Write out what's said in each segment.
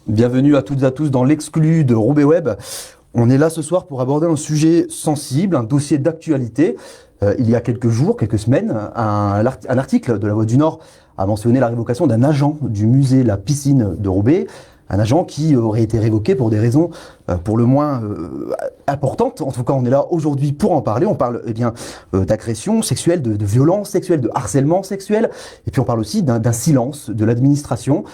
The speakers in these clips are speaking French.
Bienvenue à toutes et à tous dans l'exclu de Roubaix Web. On est là ce soir pour aborder un sujet sensible, un dossier d'actualité. Il y a quelques jours, quelques semaines, un article de La Voix du Nord a mentionné la révocation d'un agent du musée La Piscine de Roubaix. Un agent qui aurait été révoqué pour des raisons pour le moins importantes. En tout cas, on est là aujourd'hui pour en parler. On parle d'agression sexuelle, de violence sexuelle, de harcèlement sexuel. Et puis on parle aussi d'un silence de l'administration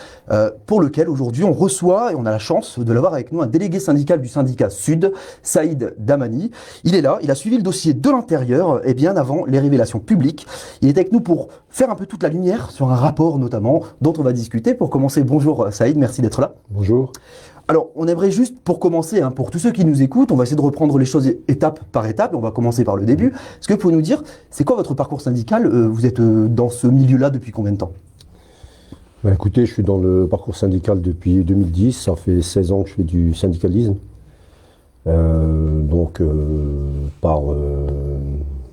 pour lequel aujourd'hui on reçoit, et on a la chance de l'avoir avec nous, un délégué syndical du syndicat Sud, Saïd Damani. Il est là, il a suivi le dossier de l'intérieur et bien avant les révélations publiques. Il est avec nous pour faire un peu toute la lumière sur un rapport notamment dont on va discuter. Pour commencer, bonjour Saïd, merci d'être là. Bonjour. Alors, on aimerait juste, pour commencer, pour tous ceux qui nous écoutent, on va essayer de reprendre les choses étape par étape, on va commencer par le début. Est-ce que vous pouvez nous dire, c'est quoi votre parcours syndical? Vous êtes dans ce milieu-là depuis combien de temps? Écoutez, je suis dans le parcours syndical depuis 2010, ça fait 16 ans que je fais du syndicalisme. On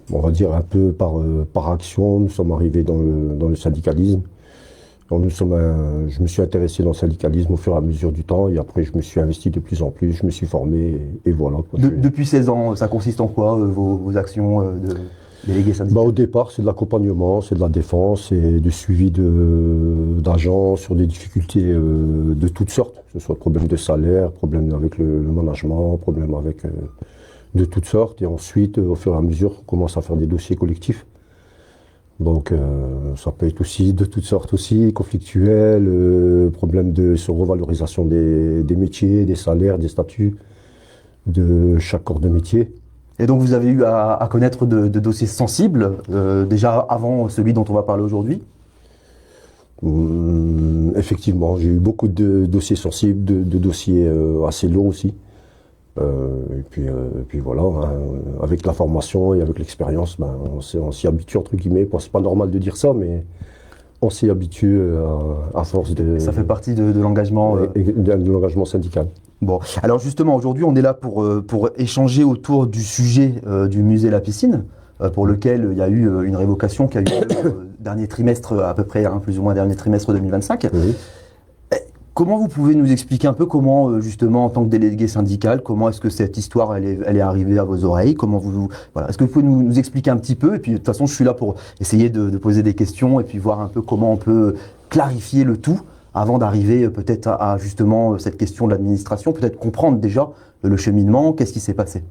va dire un peu par action, nous sommes arrivés dans le syndicalisme. Je me suis intéressé dans le syndicalisme au fur et à mesure du temps et après je me suis investi de plus en plus, je me suis formé et voilà. Depuis 16 ans, ça consiste en quoi vos actions de délégué syndical? Au départ, c'est de l'accompagnement, c'est de la défense et du suivi d'agents sur des difficultés de toutes sortes, que ce soit problème de salaire, problème avec le management, problème avec de toutes sortes. Et ensuite, au fur et à mesure, on commence à faire des dossiers collectifs. Donc ça peut être aussi de toutes sortes aussi, conflictuels, problème de revalorisation des métiers, des salaires, des statuts de chaque corps de métier. Et donc vous avez eu à connaître de dossiers sensibles, déjà avant celui dont on va parler aujourd'hui? Effectivement, j'ai eu beaucoup de dossiers sensibles, de dossiers assez lourds aussi. Et puis voilà, avec la formation et avec l'expérience, on s'y habitue entre guillemets. Bon, c'est pas normal de dire ça, mais on s'y habitue à force de... Ça fait partie de l'engagement... de l'engagement syndical. Bon, alors justement, aujourd'hui, on est là pour échanger autour du sujet du musée La Piscine, pour lequel il y a eu une révocation qui a eu lieu dernier trimestre, à peu près, plus ou moins dernier trimestre 2025. Oui. Comment vous pouvez nous expliquer un peu comment, justement, en tant que délégué syndical, comment est-ce que cette histoire, elle est arrivée à vos oreilles? Voilà. Est-ce que vous pouvez nous expliquer un petit peu? Et puis, de toute façon, je suis là pour essayer de poser des questions et puis voir un peu comment on peut clarifier le tout avant d'arriver peut-être à justement cette question de l'administration, peut-être comprendre déjà le cheminement, qu'est-ce qui s'est passé?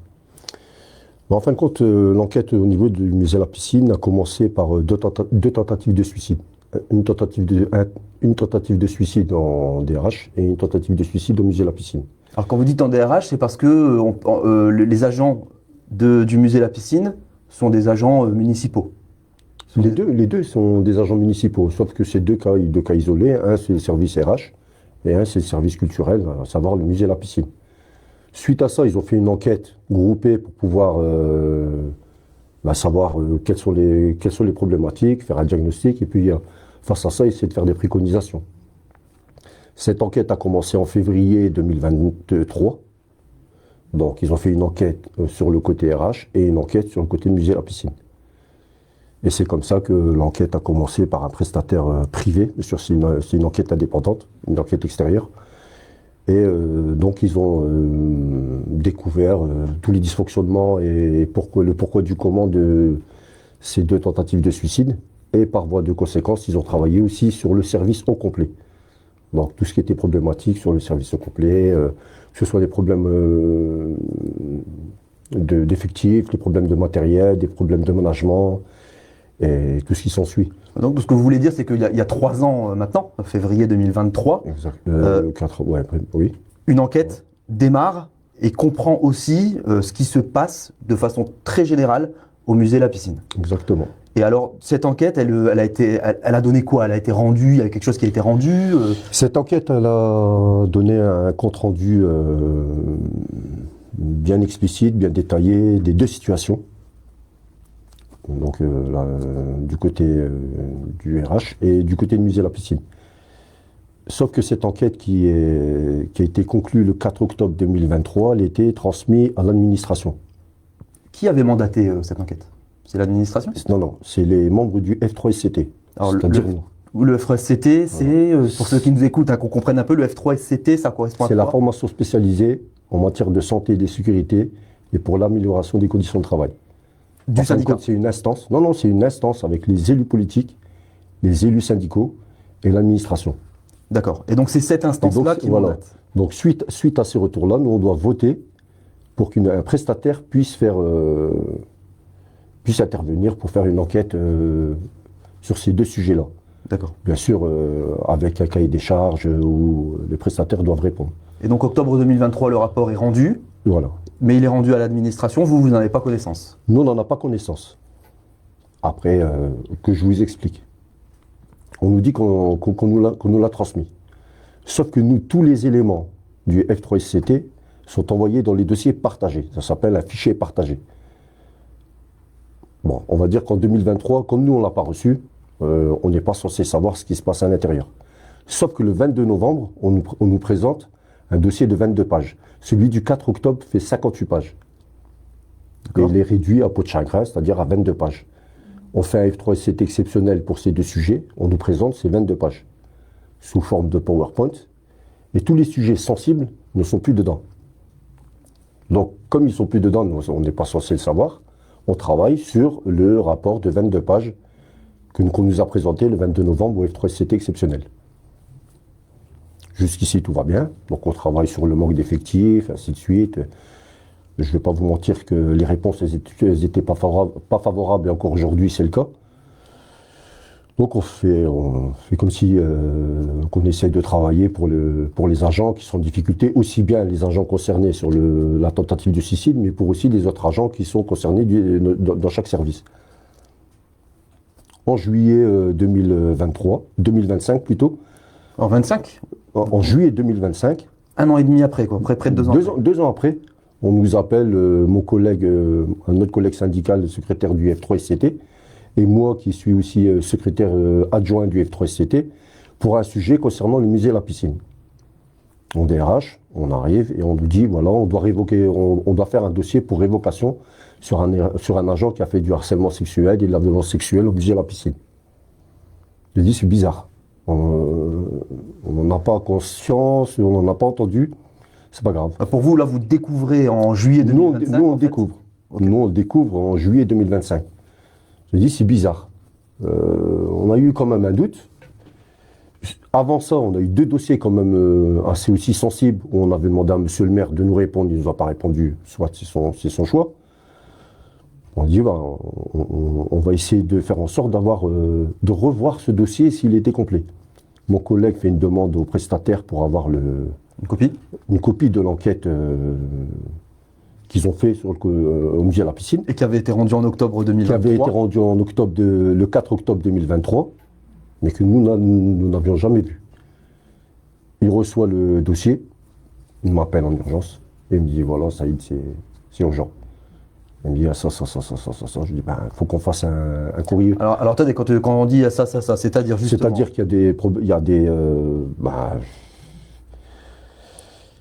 En fin de compte, l'enquête au niveau du musée La Piscine a commencé par deux tentatives de suicide. Une tentative de suicide en DRH et une tentative de suicide au musée La Piscine. Alors quand vous dites en DRH, c'est parce que les agents du musée La Piscine sont des agents municipaux? Les deux sont des agents municipaux, sauf que c'est deux cas isolés. Un, c'est le service RH et un, c'est le service culturel, à savoir le musée La Piscine. Suite à ça, ils ont fait une enquête groupée pour pouvoir savoir quelles sont les problématiques, faire un diagnostic et puis face à ça, essayer de faire des préconisations. Cette enquête a commencé en février 2023. Donc, ils ont fait une enquête sur le côté RH et une enquête sur le côté musée La Piscine. Et c'est comme ça que l'enquête a commencé par un prestataire privé. Bien sûr, c'est une enquête indépendante, une enquête extérieure. Et donc, ils ont découvert tous les dysfonctionnements et le pourquoi du comment de ces deux tentatives de suicide. Et par voie de conséquence, ils ont travaillé aussi sur le service au complet. Donc tout ce qui était problématique sur le service au complet, que ce soit des problèmes d'effectifs, des problèmes de matériel, des problèmes de management et tout ce qui s'ensuit. Donc ce que vous voulez dire, c'est qu'il y a 3 ans maintenant, février 2023, exact. Oui. Une enquête démarre et comprend aussi ce qui se passe de façon très générale au musée La Piscine. Exactement. Et alors, cette enquête, elle a donné quoi? Elle a été rendue, il y a quelque chose qui a été rendu Cette enquête, elle a donné un compte-rendu bien explicite, bien détaillé des deux situations. Donc, du côté du RH et du côté du musée La Piscine. Sauf que cette enquête qui a été conclue le 4 octobre 2023, elle a été transmise à l'administration. Qui avait mandaté cette enquête? C'est l'administration? Non, c'est les membres du F3SCT. Alors, Le F3SCT, c'est, pour ceux qui nous écoutent, hein, qu'on comprenne un peu, le F3SCT, ça correspond à quoi? C'est la formation spécialisée en matière de santé et de sécurité et pour l'amélioration des conditions de travail. Du syndicat. C'est une instance. Non, c'est une instance avec les élus politiques, les élus syndicaux et l'administration. D'accord. Et donc c'est cette instance-là qui voilà. mandate. Donc suite à ces retours-là, nous on doit voter pour qu'un prestataire puisse intervenir pour faire une enquête sur ces deux sujets-là. D'accord. Bien sûr, avec un cahier des charges où les prestataires doivent répondre. Et donc octobre 2023, le rapport est rendu, Voilà. mais il est rendu à l'administration, vous n'en avez pas connaissance. Nous, on n'en a pas connaissance. Après, que je vous explique. On nous dit qu'on nous l'a transmis. Sauf que nous, tous les éléments du F3SCT sont envoyés dans les dossiers partagés. Ça s'appelle un fichier partagé. Bon, on va dire qu'en 2023, comme nous, on ne l'a pas reçu, on n'est pas censé savoir ce qui se passe à l'intérieur. Sauf que le 22 novembre, on nous présente un dossier de 22 pages. Celui du 4 octobre fait 58 pages. Et il est réduit à peau de chagrin, c'est-à-dire à 22 pages. On fait un F3SCT exceptionnel pour ces deux sujets, on nous présente ces 22 pages, sous forme de PowerPoint, et tous les sujets sensibles ne sont plus dedans. Donc, comme ils ne sont plus dedans, on n'est pas censé le savoir, on travaille sur le rapport de 22 pages qu'on nous a présenté le 22 novembre au F3SCT exceptionnel. Jusqu'ici, tout va bien. Donc, on travaille sur le manque d'effectifs, ainsi de suite. Je ne vais pas vous mentir que les réponses n'étaient pas favorables, et encore aujourd'hui, c'est le cas. Donc, on fait comme si qu'on essaye de travailler pour les agents qui sont en difficulté, aussi bien les agents concernés sur la tentative de suicide, mais pour aussi les autres agents qui sont concernés dans chaque service. En juillet 2025 plutôt. En 25 ? En juillet 2025. Un an et demi après, quoi, près de 2 ans. 2 ans après, on nous appelle, mon collègue, un autre collègue syndical, le secrétaire du F3SCT, et moi qui suis aussi secrétaire adjoint du F3SCT, pour un sujet concernant le musée et la piscine. En DRH, on arrive et on nous dit, voilà, on doit faire un dossier pour révocation sur un agent qui a fait du harcèlement sexuel et de la violence sexuelle au musée et la piscine. J'ai dit, c'est bizarre. On n'en a pas conscience, on n'en a pas entendu, c'est pas grave. Pour vous, là, vous découvrez en juillet 2025 Nous, on découvre. Okay. Nous, on découvre en juillet 2025. Je dis, c'est bizarre. On a eu quand même un doute. Avant ça, on a eu 2 dossiers quand même assez aussi sensibles où on avait demandé à monsieur le maire de nous répondre, il ne nous a pas répondu, soit c'est son choix. On dit, on va essayer de faire en sorte de revoir ce dossier s'il était complet. Mon collègue fait une demande au prestataire pour avoir une copie de l'enquête qu'ils ont fait au musée à la piscine. Et qui avait été rendue en octobre 2023. Qui avait été rendue en le 4 octobre 2023, mais que nous n'avions jamais vu. Il reçoit le dossier, il m'appelle en urgence, et il me dit, voilà, Saïd, c'est urgent. Il me dit, ça. Je dis, faut qu'on fasse un courrier. Alors attendez, quand on dit ça, c'est-à-dire justement... C'est-à-dire qu'il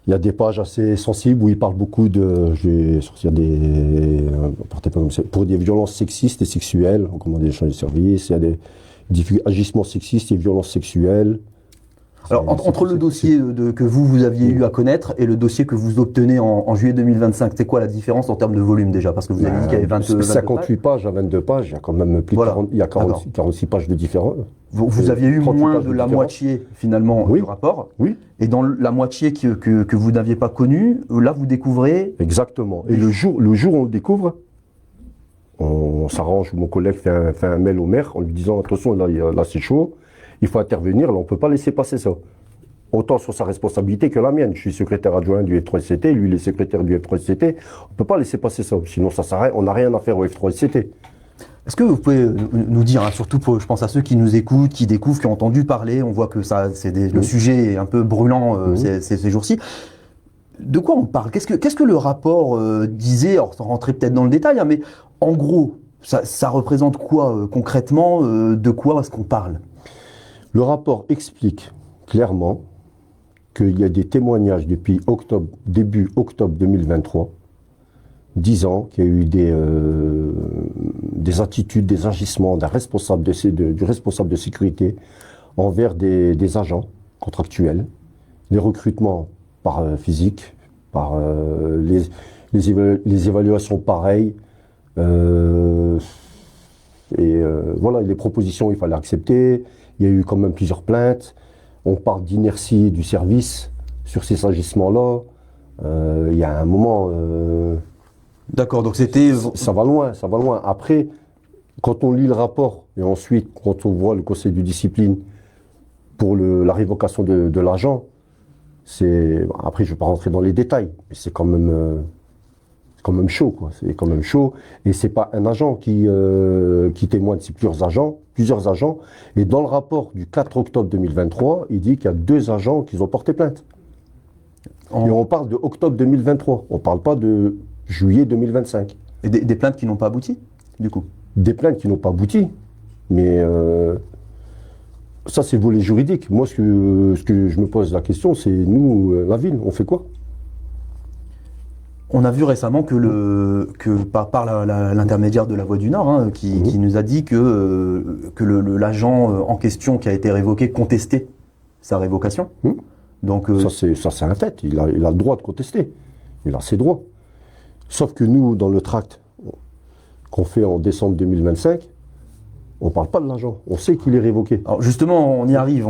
y a des pages assez sensibles où il parle beaucoup je vais sortir pour des violences sexistes et sexuelles, on commande des échanges de services, il y a des agissements sexistes et violences sexuelles. Alors, entre le dossier que vous aviez eu à connaître et le dossier que vous obtenez en juillet 2025, c'est quoi la différence en termes de volume déjà? Parce que vous avez dit qu'il y avait 58 pages à 22 pages, il y a quand même plus de 46 pages de différents. Vous aviez eu moins de la moitié finalement du rapport. Oui. Et dans la moitié que vous n'aviez pas connue, là vous découvrez... Exactement. Et le jour où on le découvre, on s'arrange, mon collègue fait un mail au maire en lui disant, attention, là c'est chaud. Il faut intervenir, là on ne peut pas laisser passer ça. Autant sur sa responsabilité que la mienne. Je suis secrétaire adjoint du F3SCT, lui il est secrétaire du F3SCT. On ne peut pas laisser passer ça, sinon ça s'arrête, on n'a rien à faire au F3SCT. Est-ce que vous pouvez nous dire, surtout je pense à ceux qui nous écoutent, qui découvrent, qui ont entendu parler, on voit que le sujet est un peu brûlant ces jours-ci. De quoi on parle? Qu'est-ce que le rapport disait, alors sans rentrer peut-être dans le détail, mais en gros, ça représente quoi concrètement? De quoi est-ce qu'on parle? Le rapport explique clairement qu'il y a des témoignages depuis début octobre 2023, disant qu'il y a eu des attitudes, des agissements du responsable de sécurité envers des agents contractuels, les recrutements par physique, par les évaluations pareilles, voilà, les propositions il fallait accepter. Il y a eu quand même plusieurs plaintes. On parle d'inertie du service sur ces agissements-là. Il y a un moment... D'accord, donc c'était... Ça va loin, ça va loin. Après, quand on lit le rapport et ensuite quand on voit le conseil de discipline pour la révocation de l'agent, après je ne vais pas rentrer dans les détails, mais c'est quand même chaud, quoi. C'est quand même chaud. Et c'est pas un agent qui témoigne, c'est plusieurs agents. Et dans le rapport du 4 octobre 2023, il dit qu'il y a 2 agents qui ont porté plainte. Et on parle de octobre 2023. On ne parle pas de juillet 2025. Et des plaintes qui n'ont pas abouti, du coup? Des plaintes qui n'ont pas abouti. Mais ça, c'est le volet juridique. Moi, ce que je me pose la question, c'est nous, la ville, on fait quoi? On a vu récemment que par l'intermédiaire de la Voix du Nord, qui nous a dit que l'agent en question qui a été révoqué contestait sa révocation. Donc, ça, c'est un fait. Il a le droit de contester. Il a ses droits. Sauf que nous, dans le tract qu'on fait en décembre 2025, on ne parle pas de l'agent. On sait qu'il est révoqué. Alors justement, on y arrive.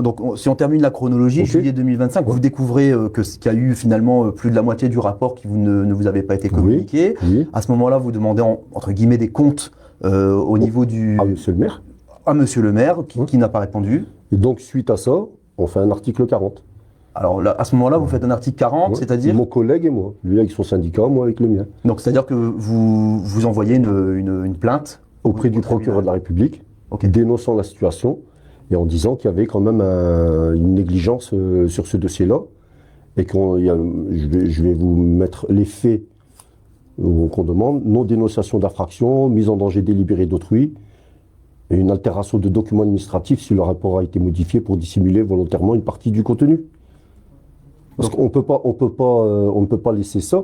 Donc, si on termine la chronologie, Okay. Juillet 2025, vous découvrez qu'il y a eu finalement plus de la moitié du rapport qui ne vous avait pas été communiqué. Oui. À ce moment-là, vous demandez entre guillemets des comptes au niveau du... À monsieur le maire. À monsieur le maire, qui n'a pas répondu. Et donc, suite à ça, on fait un article 40. Alors là, à ce moment-là, vous faites un article 40, c'est-à-dire... Mon collègue et moi. Lui avec son syndicat, moi avec le mien. Donc c'est-à-dire que vous envoyez une plainte auprès du procureur de la République, dénonçant la situation et en disant qu'il y avait quand même une négligence sur ce dossier-là et je vais vous mettre les faits qu'on demande: non-dénonciation d'infraction, mise en danger délibéré d'autrui et une altération de documents administratifs si le rapport a été modifié pour dissimuler volontairement une partie du contenu. Parce qu'on ne peut pas laisser ça,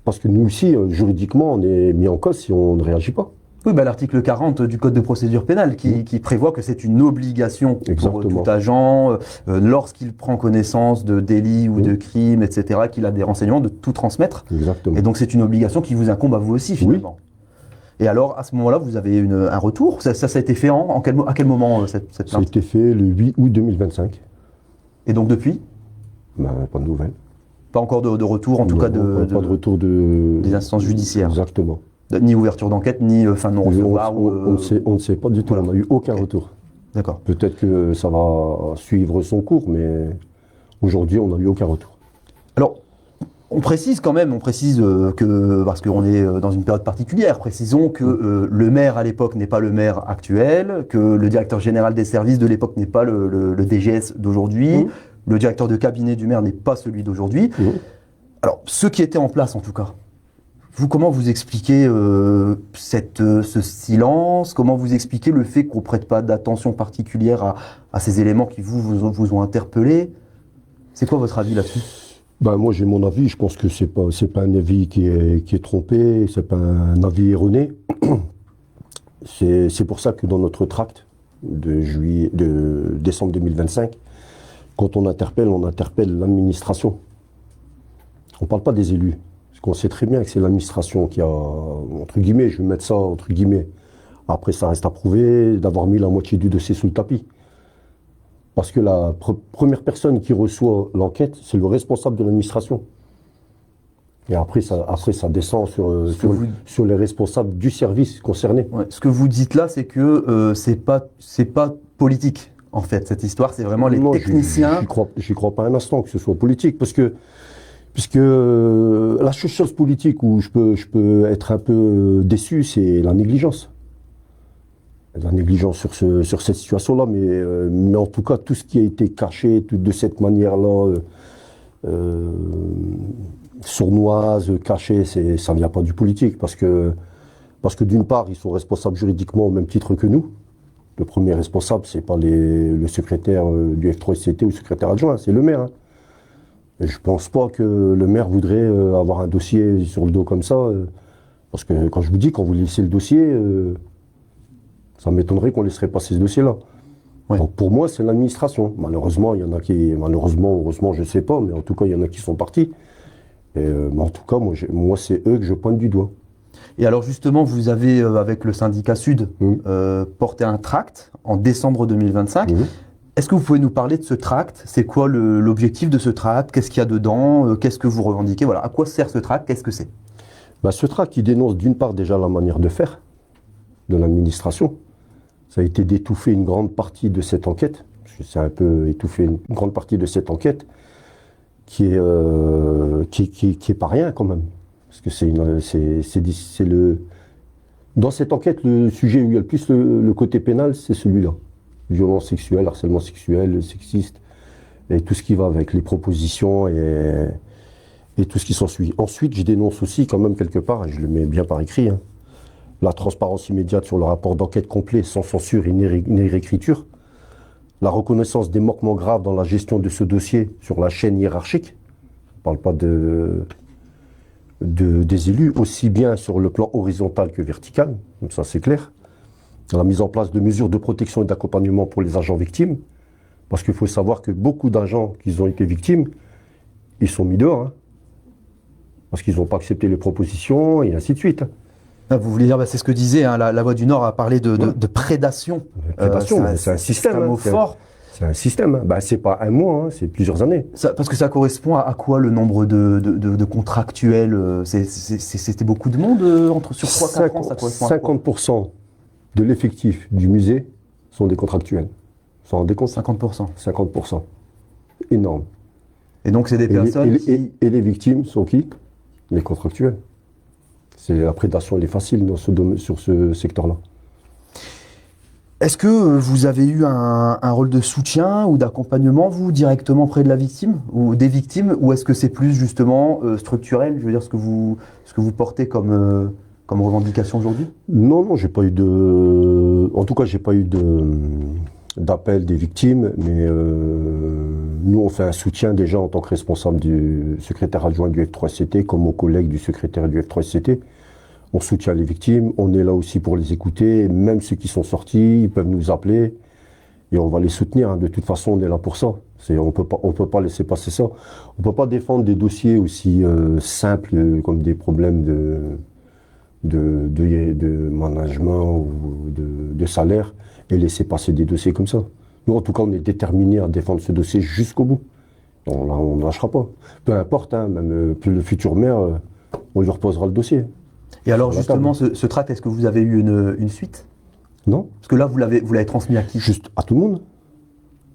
parce que nous aussi, juridiquement, on est mis en cause si on ne réagit pas. Oui, l'article 40 du Code de procédure pénale qui prévoit que c'est une obligation pour tout agent, lorsqu'il prend connaissance de délits ou de crimes, etc., qu'il a des renseignements, de tout transmettre. Exactement. Et donc c'est une obligation qui vous incombe à vous aussi, finalement. Oui. Et alors, à ce moment-là, vous avez un retour. Ça a été fait à quel moment, cette plainte? Ça a été fait le 8 août 2025. Et donc depuis? Pas de nouvelles. Pas encore de retour, en tout cas, pas de retour des instances judiciaires. Exactement. Ni ouverture d'enquête, ni fin de non-recevoir. On ne sait pas du tout, on n'a eu aucun retour. D'accord. Peut-être que ça va suivre son cours, mais aujourd'hui, on n'a eu aucun retour. Alors, on précise que, parce qu'on est dans une période particulière, précisons que le maire à l'époque n'est pas le maire actuel, que le directeur général des services de l'époque n'est pas le DGS d'aujourd'hui, le directeur de cabinet du maire n'est pas celui d'aujourd'hui. Alors, ceux qui étaient en place en tout cas, comment vous expliquez ce silence? Comment vous expliquez le fait qu'on ne prête pas d'attention particulière à ces éléments qui vous ont interpellé? C'est quoi votre avis là-dessus? Moi, j'ai mon avis. Je pense que c'est pas un avis qui est trompé, c'est pas un avis erroné. C'est pour ça que dans notre tract de décembre 2025, quand on interpelle l'administration. On ne parle pas des élus. Parce qu'on sait très bien que c'est l'administration qui a, entre guillemets, je vais mettre ça entre guillemets, après ça reste à prouver, d'avoir mis la moitié du dossier sous le tapis. Parce que la première personne qui reçoit l'enquête, c'est le responsable de l'administration. Et après ça descend sur les responsables du service concerné. Ouais, ce que vous dites là, c'est que c'est pas politique, en fait, cette histoire. C'est vraiment les techniciens. J'y crois pas un instant que ce soit politique, puisque la seule chose politique où je peux être un peu déçu, c'est la négligence. La négligence sur cette situation-là, mais en tout cas, tout ce qui a été caché de cette manière-là, sournoise, caché, ça ne vient pas du politique, parce que d'une part, ils sont responsables juridiquement au même titre que nous. Le premier responsable, c'est pas le secrétaire du F3SCT ou le secrétaire adjoint, c'est le maire. Hein. Et je pense pas que le maire voudrait avoir un dossier sur le dos comme ça, parce que quand je vous dis, quand vous laissez le dossier, ça m'étonnerait qu'on laisserait passer ce dossier-là. Ouais. Donc pour moi, c'est l'administration. Malheureusement, il y en a qui, malheureusement, heureusement, je ne sais pas, mais en tout cas, il y en a qui sont partis. Mais en tout cas, moi c'est eux que je pointe du doigt. Et alors justement, vous avez, avec le syndicat Sud, Mmh. porté un tract en décembre 2025. Mmh. Est-ce que vous pouvez nous parler de ce tract? C'est quoi l'objectif de ce tract? Qu'est-ce qu'il y a dedans? Qu'est-ce que vous revendiquez? Voilà, à quoi sert ce tract? Qu'est-ce que c'est? Ce tract qui dénonce d'une part déjà la manière de faire de l'administration. Ça a été d'étouffer une grande partie de cette enquête, parce que c'est un peu étouffé une grande partie de cette enquête, qui est pas rien quand même. Parce que dans cette enquête, le sujet où il y a le plus le côté pénal, c'est celui-là. Violence sexuelle, harcèlement sexuel, sexiste, et tout ce qui va avec, les propositions et tout ce qui s'ensuit. Ensuite, je dénonce aussi quand même quelque part, et je le mets bien par écrit, hein, la transparence immédiate sur le rapport d'enquête complet, sans censure et ni réécriture, la reconnaissance des manquements graves dans la gestion de ce dossier sur la chaîne hiérarchique. On ne parle pas des élus, aussi bien sur le plan horizontal que vertical, comme ça c'est clair. La mise en place de mesures de protection et d'accompagnement pour les agents victimes, parce qu'il faut savoir que beaucoup d'agents qui ont été victimes, ils sont mis dehors, hein, parce qu'ils n'ont pas accepté les propositions et ainsi de suite. Ah, vous voulez dire, c'est ce que disait, hein, la Voix du Nord a parlé de prédation. Prédation, c'est un système. C'est un mot fort. C'est un système. C'est pas un mois, hein, c'est plusieurs années. Parce que ça correspond à quoi le nombre de contractuels? C'était beaucoup de monde sur 3-4 ans, ça correspond à quoi? 50% de l'effectif du musée sont des contractuels. Vous vous rendez compte? 50%. 50%. Énorme. Et donc c'est des personnes et les victimes sont qui? Les contractuels. La prédation, elle est facile sur ce secteur-là. Est-ce que vous avez eu un rôle de soutien ou d'accompagnement, vous, directement près de la victime ou des victimes, ou est-ce que c'est plus justement structurel, je veux dire, ce que vous portez comme revendication aujourd'hui? Non, j'ai pas eu en tout cas, j'ai pas eu d'appel des victimes, mais nous, on fait un soutien déjà en tant que responsable du secrétaire adjoint du F3CT, comme mon collègue du secrétaire du F3CT. On soutient les victimes, on est là aussi pour les écouter, même ceux qui sont sortis, ils peuvent nous appeler et on va les soutenir, hein. De toute façon, on est là pour ça. On peut pas laisser passer ça. On peut pas défendre des dossiers aussi simples comme des problèmes de management ou de salaire et laisser passer des dossiers comme ça. Nous, en tout cas, on est déterminés à défendre ce dossier jusqu'au bout. On ne lâchera pas. Peu importe, hein, même le futur maire, on lui reposera le dossier. Et alors justement, ce tract, est-ce que vous avez eu une suite? Non. Parce que là, vous l'avez transmis à qui? Juste à tout le monde.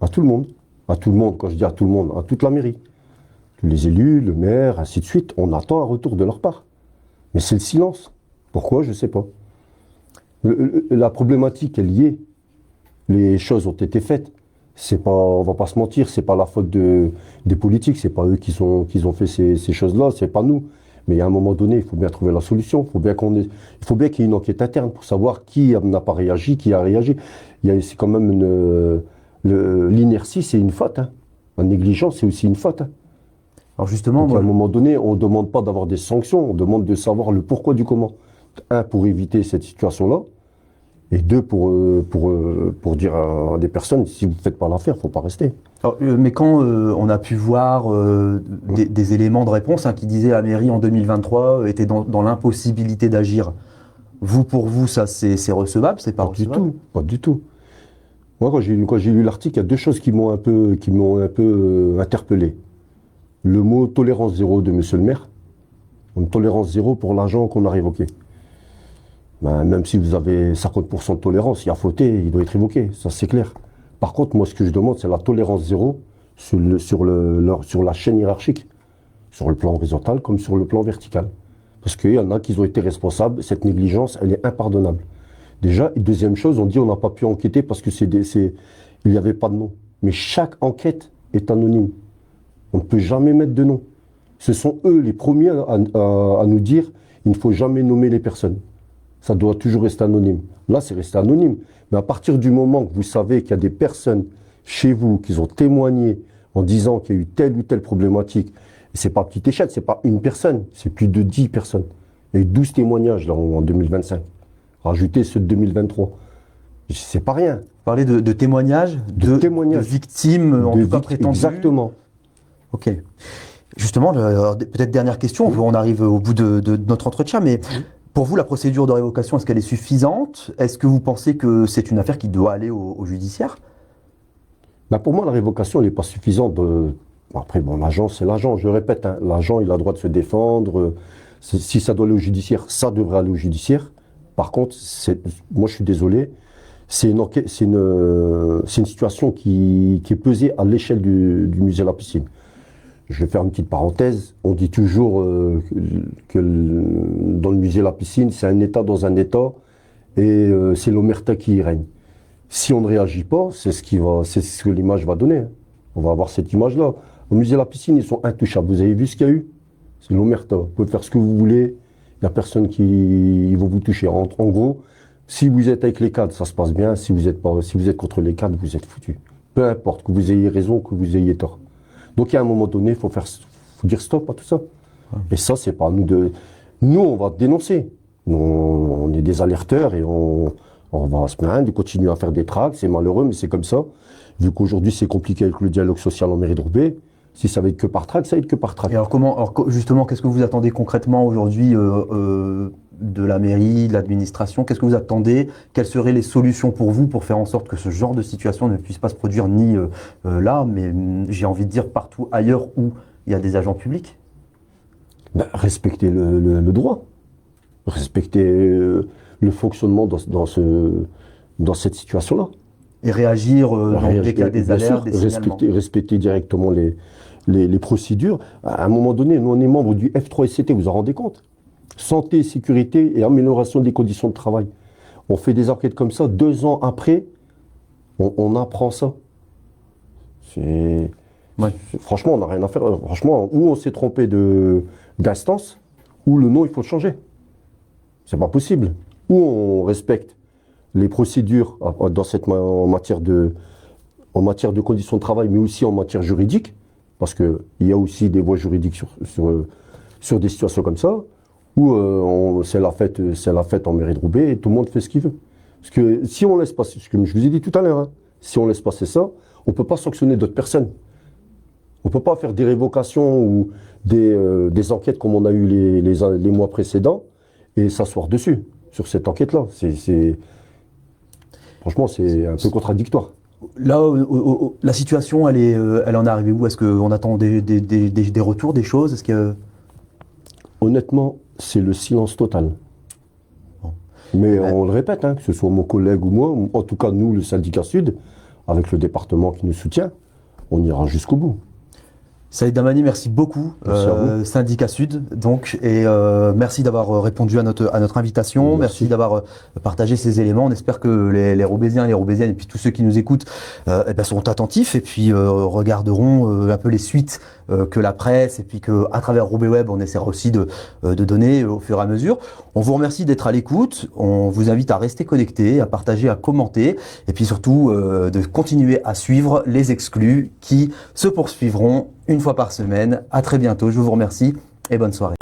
À tout le monde. À tout le monde, quand je dis à tout le monde, à toute la mairie. Les élus, le maire, ainsi de suite. On attend un retour de leur part. Mais c'est le silence. Pourquoi? Je ne sais pas. La problématique est liée. Les choses ont été faites. C'est pas, on va pas se mentir, c'est pas la faute des politiques, c'est pas eux qui ont fait ces choses-là, c'est pas nous. Mais à un moment donné, il faut bien trouver la solution. Il faut bien qu'il y ait une enquête interne pour savoir qui n'a pas réagi, qui a réagi. C'est quand même l'inertie, c'est une faute. Hein. La négligence, c'est aussi une faute. Hein. Alors justement, donc, à un moment donné, on ne demande pas d'avoir des sanctions, on demande de savoir le pourquoi du comment. Un, pour éviter cette situation-là. Et deux, pour dire à des personnes, si vous ne faites pas l'affaire, il ne faut pas rester. Alors, mais quand on a pu voir des éléments de réponse, hein, qui disaient la mairie en 2023 était dans l'impossibilité d'agir, pour vous, ça c'est recevable, c'est pas recevable? Pas du tout. Moi, quand j'ai lu l'article, il y a deux choses qui m'ont un peu interpellé. Le mot tolérance zéro de monsieur le maire, une tolérance zéro pour l'agent qu'on a révoqué. Même si vous avez 50% de tolérance, il y a fauté, il doit être révoqué, ça c'est clair. Par contre, moi ce que je demande, c'est la tolérance zéro sur la chaîne hiérarchique, sur le plan horizontal comme sur le plan vertical. Parce qu'il y en a qui ont été responsables, cette négligence, elle est impardonnable. Déjà, et deuxième chose, on dit on n'a pas pu enquêter parce que il n'y avait pas de nom. Mais chaque enquête est anonyme. On ne peut jamais mettre de nom. Ce sont eux les premiers à nous dire il ne faut jamais nommer les personnes. Ça doit toujours rester anonyme. Là, c'est resté anonyme. Mais à partir du moment que vous savez qu'il y a des personnes chez vous qui ont témoigné en disant qu'il y a eu telle ou telle problématique, et c'est pas petite échelle, c'est pas une personne, c'est plus de 10 personnes. Il y a eu 12 témoignages là, en 2025. Rajoutez ceux de 2023. C'est pas rien. Vous parlez de témoignages, de victimes, en tout cas prétendues. Exactement. Ok. Justement, peut-être dernière question, on arrive au bout de notre entretien, mais pour vous, la procédure de révocation, est-ce qu'elle est suffisante? Est-ce que vous pensez que c'est une affaire qui doit aller au judiciaire? Ben pour moi, la révocation, elle n'est pas suffisante. Après, bon, l'agent, c'est l'agent, je répète, hein, l'agent, il a le droit de se défendre. Si ça doit aller au judiciaire, ça devrait aller au judiciaire. Par contre, moi, je suis désolé, c'est une situation qui est pesée à l'échelle du musée La Piscine. Je vais faire une petite parenthèse. On dit toujours que dans le musée La Piscine, c'est un État dans un État et c'est l'omerta qui y règne. Si on ne réagit pas, c'est ce que l'image va donner. Hein. On va avoir cette image-là. Au musée La Piscine, ils sont intouchables. Vous avez vu ce qu'il y a eu? C'est l'omerta. Vous pouvez faire ce que vous voulez. Il n'y a personne qui va vous toucher. En gros, si vous êtes avec les cadres, ça se passe bien. Si vous êtes contre les cadres, vous êtes foutus. Peu importe que vous ayez raison, que vous ayez tort. Donc, à un moment donné, il faut dire stop à tout ça. Et ça, c'est pas à nous de... Nous, on va dénoncer. Nous, on est des alerteurs et on va se plaindre, continuer à faire des tracts. C'est malheureux, mais c'est comme ça. Vu qu'aujourd'hui, c'est compliqué avec le dialogue social en mairie de Roubaix, si ça va être que par tract, ça va être que par tract. Et alors justement, qu'est-ce que vous attendez concrètement aujourd'hui de la mairie, de l'administration? Qu'est-ce que vous attendez? Quelles seraient les solutions pour vous pour faire en sorte que ce genre de situation ne puisse pas se produire ni là, mais j'ai envie de dire partout ailleurs où il y a des agents publics? Respecter le droit. Respecter le fonctionnement dans cette situation-là. Et réagir dès qu'il y a des alertes, des signalements. Respecter directement les procédures. À un moment donné, nous, on est membre du F3SCT, vous vous en rendez compte? Santé, sécurité et amélioration des conditions de travail. On fait des enquêtes comme ça, 2 ans après, on apprend ça. Franchement, on n'a rien à faire. Franchement, ou on s'est trompé d'instance, ou le nom, il faut le changer. C'est pas possible. Ou on respecte les procédures en matière de conditions de travail, mais aussi en matière juridique, parce qu'il y a aussi des voies juridiques sur des situations comme ça, où c'est la fête en mairie de Roubaix et tout le monde fait ce qu'il veut. Parce que si on laisse passer, comme je vous ai dit tout à l'heure, hein, si on laisse passer ça, on ne peut pas sanctionner d'autres personnes. On ne peut pas faire des révocations ou des enquêtes comme on a eu les mois précédents et s'asseoir dessus, sur cette enquête-là. Franchement, c'est un peu contradictoire. Là, la situation, elle en est arrivée où? Est-ce qu'on attend des retours, des choses? Est-ce que... Honnêtement, c'est le silence total. Bon. Mais on le répète, hein, que ce soit mon collègue ou moi, en tout cas nous, le syndicat Sud, avec le département qui nous soutient, on ira jusqu'au bout. Saïd Damani, merci beaucoup, syndicat Sud, donc, et merci d'avoir répondu à notre invitation, merci d'avoir partagé ces éléments. On espère que les Roubaisiens et les Roubaisiennes, et puis tous ceux qui nous écoutent, seront attentifs, et puis regarderont un peu les suites que la presse, et puis qu'à travers Roubaix Web, on essaiera aussi de donner au fur et à mesure. On vous remercie d'être à l'écoute, on vous invite à rester connectés, à partager, à commenter, et puis surtout de continuer à suivre les exclus qui se poursuivront une fois par semaine. À très bientôt, je vous remercie et bonne soirée.